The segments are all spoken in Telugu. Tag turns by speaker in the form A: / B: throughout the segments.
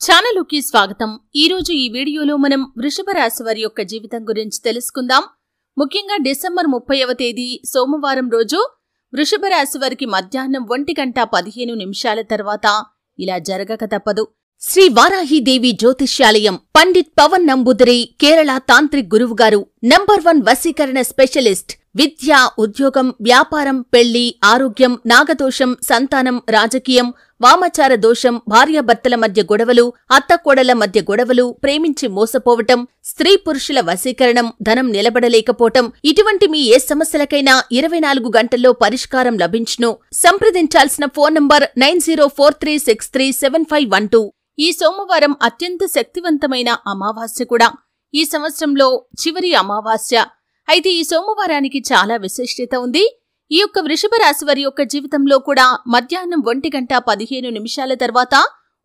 A: ఛానలుకి స్వాగతం। ఈ రోజు ఈ వీడియోలో మనం వృషభ రాశి వారి యొక్క జీవితం గురించి తెలుసుకుందాం। ముఖ్యంగా డిసెంబర్ 30వ తేదీ సోమవారం రోజు వృషభ రాశి వారికి మధ్యాహ్నం 1:15 తర్వాత ఇలా జరగక తప్పదు। శ్రీ వారాహిదేవి జ్యోతిష్యాలయం పండిత్ పవన్ నంబూదరి కేరళ తాంత్రిక్ గురువు గారు #1 వశీకరణ స్పెషలిస్ట్। విద్య, ఉద్యోగం, వ్యాపారం, పెళ్లి, ఆరోగ్యం, నాగదోషం, సంతానం, రాజకీయం, వామాచార దోషం, భార్యాభర్తల మధ్య గొడవలు, అత్తకోడల మధ్య గొడవలు, ప్రేమించి మోసపోవటం, స్త్రీ పురుషుల వశీకరణం, ధనం నిలబడలేకపోవటం, ఇటువంటి మీ ఏ సమస్యలకైనా 24 గంటల్లో పరిష్కారం లభించును। సంప్రదించాల్సిన ఫోన్ నంబర్ 9043637512। ఈ సోమవారం అత్యంత శక్తివంతమైన అమావాస్య కూడా, ఈ సంవత్సరంలో చివరి అమావాస్య। అయితే ఈ సోమవారానికి చాలా విశిష్టత ఉంది। ఈ యొక్క వృషభ రాశి వారి యొక్క జీవితంలో కూడా మధ్యాహ్నం 1:15 తర్వాత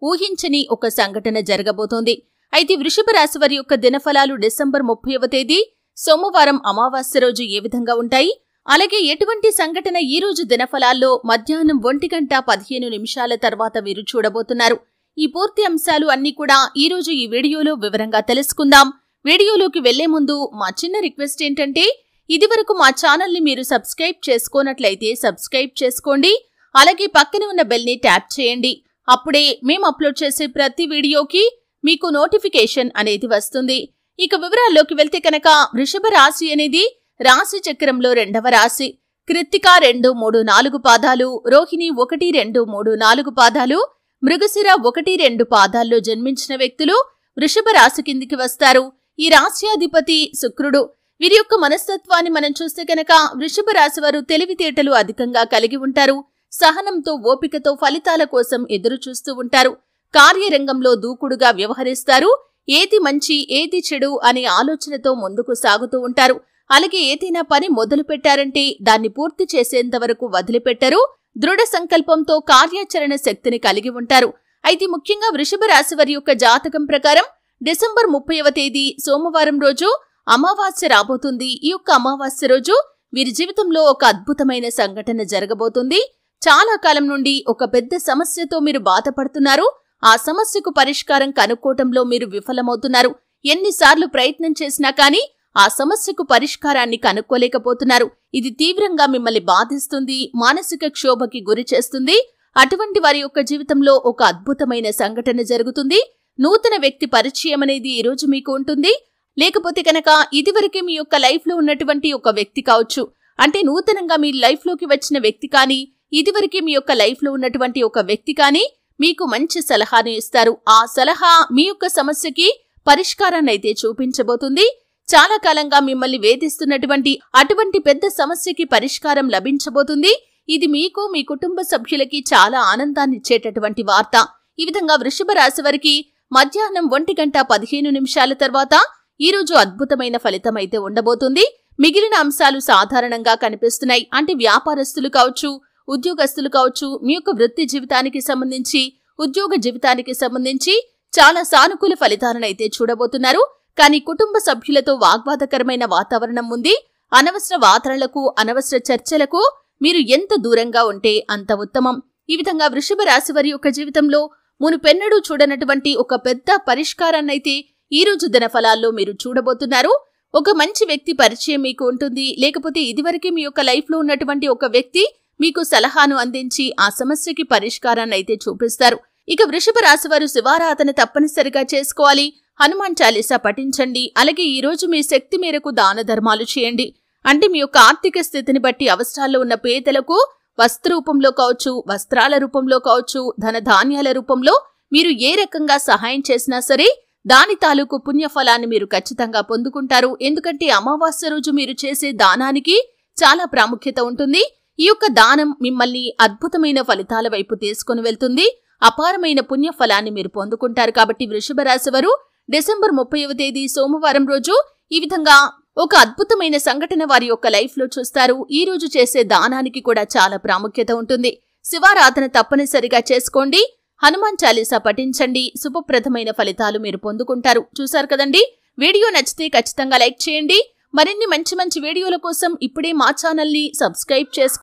A: ఊహించని ఒక సంఘటన జరగబోతోంది। అయితే వృషభ రాశి వారి యొక్క దినఫలాలు డిసెంబర్ 30వ తేదీ సోమవారం అమావాస్య రోజు ఏ విధంగా ఉంటాయి, అలాగే ఎటువంటి సంఘటన ఈ రోజు దినఫలాల్లో మధ్యాహ్నం 1:15 తర్వాత వీరు చూడబోతున్నారు। ఈ పూర్తి అంశాలు అన్నీ కూడా ఈ రోజు ఈ వీడియోలో వివరంగా తెలుసుకుందాం। వీడియోలోకి వెళ్లే ముందు మా చిన్న రిక్వెస్ట్ ఏంటంటే, ఇదివరకు మా ఛానల్ని మీరు సబ్స్క్రైబ్ చేసుకోనట్లయితే సబ్స్క్రైబ్ చేసుకోండి, అలాగే పక్కన ఉన్న బెల్ని ట్యాప్ చేయండి। అప్పుడే మేము అప్లోడ్ చేసే ప్రతి వీడియోకి మీకు నోటిఫికేషన్ అనేది వస్తుంది। ఇక వివరాల్లోకి వెళ్తే కనుక, వృషభ రాశి అనేది రాశి చక్రంలో 2వ రాశి। కృత్తిక 2, 3, 4 పాదాలు, రోహిణి 1, 2, 3, 4 పాదాలు, మృగశిర 1, 2 పాదాల్లో జన్మించిన వ్యక్తులు వృషభ రాశి కిందికి వస్తారు। ఈ రాశ్యాధిపతి శుక్రుడు। వీరి యొక్క మనస్తత్వాన్ని మనం చూస్తే కనుక, వృషభ రాశి వారు తెలివితేటలు అధికంగా కలిగి ఉంటారు। సహనంతో, ఓపికతో ఫలితాల కోసం ఎదురు చూస్తూ ఉంటారు। కార్యరంగంలో దూకుడుగా వ్యవహరిస్తారు। ఏది మంచి, ఏది చెడు అనే ఆలోచనతో ముందుకు సాగుతూ ఉంటారు। అలాగే ఏదైనా పని మొదలు పెట్టారంటే దాన్ని పూర్తి చేసేంత వరకు వదిలిపెట్టరు। దృఢ సంకల్పంతో కార్యాచరణ శక్తిని కలిగి ఉంటారు। అయితే ముఖ్యంగా వృషభ రాశి వారి యొక్క జాతకం ప్రకారం డిసెంబర్ 30వ తేదీ సోమవారం రోజు అమావాస్య రాబోతుంది। ఈ యొక్క అమావాస్య రోజు వీరి జీవితంలో ఒక అద్భుతమైన సంఘటన జరగబోతుంది। చాలా కాలం నుండి ఒక పెద్ద సమస్యతో మీరు బాధపడుతున్నారు। ఆ సమస్యకు పరిష్కారం కనుక్కోవటంలో మీరు విఫలమవుతున్నారు। ఎన్నిసార్లు ప్రయత్నం చేసినా కానీ ఆ సమస్యకు పరిష్కారాన్ని కనుక్కోలేకపోతున్నారు। ఇది తీవ్రంగా మిమ్మల్ని బాధిస్తుంది, మానసిక క్షోభకి గురి చేస్తుంది। అటువంటి వారి యొక్క జీవితంలో ఒక అద్భుతమైన సంఘటన జరుగుతుంది। నూతన వ్యక్తి పరిచయం అనేది ఈ రోజు మీకు ఉంటుంది। లేకపోతే కనుక ఇదివరకే మీ యొక్క లైఫ్ లో ఉన్నటువంటి ఒక వ్యక్తి కావచ్చు, అంటే నూతనంగా మీ లైఫ్ లోకి వచ్చిన వ్యక్తి కానీ, ఇదివరకే మీ యొక్క లైఫ్ లో ఉన్నటువంటి ఒక వ్యక్తి కానీ మీకు మంచి సలహాను ఇస్తారు। ఆ సలహా మీ యొక్క సమస్యకి పరిష్కారాన్ని అయితే చూపించబోతుంది। చాలా కాలంగా మిమ్మల్ని వేధిస్తున్నటువంటి అటువంటి పెద్ద సమస్యకి పరిష్కారం లభించబోతుంది। ఇది మీకు, మీ కుటుంబ సభ్యులకి చాలా ఆనందాన్ని ఇచ్చేటటువంటి వార్త। ఈ విధంగా వృషభ రాశి వారికి మధ్యాహ్నం 1:15 తర్వాత ఈ రోజు అద్భుతమైన ఫలితం అయితే ఉండబోతుంది। మిగిలిన అంశాలు సాధారణంగా కనిపిస్తున్నాయి। అంటే వ్యాపారస్తులు కావచ్చు, ఉద్యోగస్తులు కావచ్చు, మీ యొక్క వృత్తి జీవితానికి సంబంధించి, ఉద్యోగ జీవితానికి సంబంధించి చాలా సానుకూల ఫలితాలను అయితే చూడబోతున్నారు। కానీ కుటుంబ సభ్యులతో వాగ్వాదకరమైన వాతావరణం ఉంది। అనవసర వాదనలకు, అనవసర చర్చలకు మీరు ఎంత దూరంగా ఉంటే అంత ఉత్తమం। ఈ విధంగా వృషభ రాశి వారి యొక్క జీవితంలో మునుపెన్నడూ చూడనటువంటి ఒక పెద్ద పరిష్కారాన్నైతే ఈ రోజు దినఫలాల్లో మీరు చూడబోతున్నారు। ఒక మంచి వ్యక్తి పరిచయం మీకు ఉంటుంది, లేకపోతే ఇదివరకే మీ యొక్క లైఫ్ లో ఉన్నటువంటి ఒక వ్యక్తి మీకు సలహాను అందించి ఆ సమస్యకి పరిష్కారాన్ని అయితే చూపిస్తారు। ఇక వృషభ రాశి వారు శివారాధన తప్పనిసరిగా చేసుకోవాలి। హనుమాన్ చాలీసా పఠించండి। అలాగే ఈ రోజు మీ శక్తి మేరకు దాన ధర్మాలు చేయండి। అంటే మీ యొక్క ఆర్థిక స్థితిని బట్టి అవసరాల్లో ఉన్న పేదలకు వస్త్ర రూపంలో కావచ్చు, వస్త్రాల రూపంలో కావచ్చు, ధనధాన్యాల రూపంలో మీరు ఏ రకంగా సహాయం చేసినా సరే దాని తాలూకు పుణ్యఫలాన్ని మీరు ఖచ్చితంగా పొందుకుంటారు। ఎందుకంటే అమావాస్య రోజు మీరు చేసే దానానికి చాలా ప్రాముఖ్యత ఉంటుంది। ఈ యొక్క దానం మిమ్మల్ని అద్భుతమైన ఫలితాల వైపు తీసుకుని వెళ్తుంది। అపారమైన పుణ్యఫలాన్ని మీరు పొందుకుంటారు। కాబట్టి వృషభ రాశి వారు డిసెంబర్ 30వ తేదీ సోమవారం రోజు ఈ విధంగా ఒక అద్భుతమైన సంఘటన వారి యొక్క లైఫ్ లో చూస్తారు। ఈ రోజు చేసే దానానికి కూడా చాలా ప్రాముఖ్యత ఉంటుంది। శివారాధన తప్పనిసరిగా చేసుకోండి। హనుమాన్ చాలీసా పఠించండి। శుభప్రదమైన ఫలితాలు మీరు పొందుకుంటారు। చూశారు కదండి, వీడియో నచ్చితే ఖచ్చితంగా లైక్ చేయండి। మరిన్ని మంచి వీడియోల కోసం ఇప్పుడే మా ఛానల్ని సబ్స్క్రైబ్ చేసుకోండి।